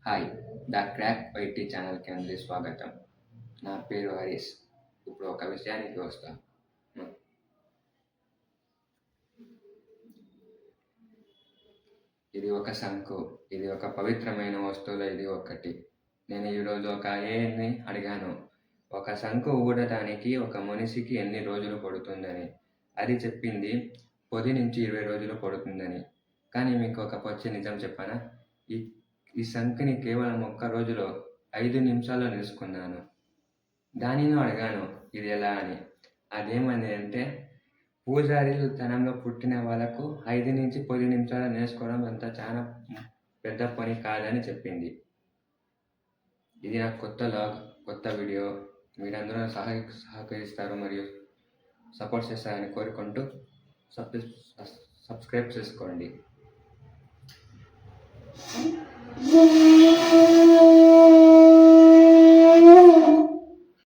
Hi! The crack IT ఛానల్‌కి అందరికీ స్వాగతం. నా పేరు హరీష్. ఇప్పుడు ఒక విషయానికి వస్తాను. ఇది ఒక శంకు. ఇది ఒక పవిత్రమైన వస్తువులో ఇది ఒకటి. నేను ఈరోజు ఒక ఏఐని అడిగాను. ఒక శంకు ఊడటానికి ఒక మనిషికి ఎన్ని రోజులు పడుతుందని. అది చెప్పింది 10 నుంచి 20 రోజులు పడుతుందని. కానీ మీకు ఒక పచ్చి నిజం చెప్పనా? ఈ శంకుని కేవలం ఒక్క రోజులో 5 నిమిషాల్లో నేర్చుకున్నాను. దానిని అడిగాను ఇది ఎలా అని. అదేమని అంటే పూజారుల తనంలో పుట్టిన వాళ్ళకు 5 నుంచి 10 నిమిషాలు నేర్చుకోవడం అంత చాలా పెద్ద పని కాదని చెప్పింది. ఇది నాకు కొత్త లాగ్, కొత్త వీడియో. మీరందరూ సహకరిస్తారు మరియు సపోర్ట్ చేస్తారని కోరుకుంటూ సబ్స్క్రైబ్ చేసుకోండి.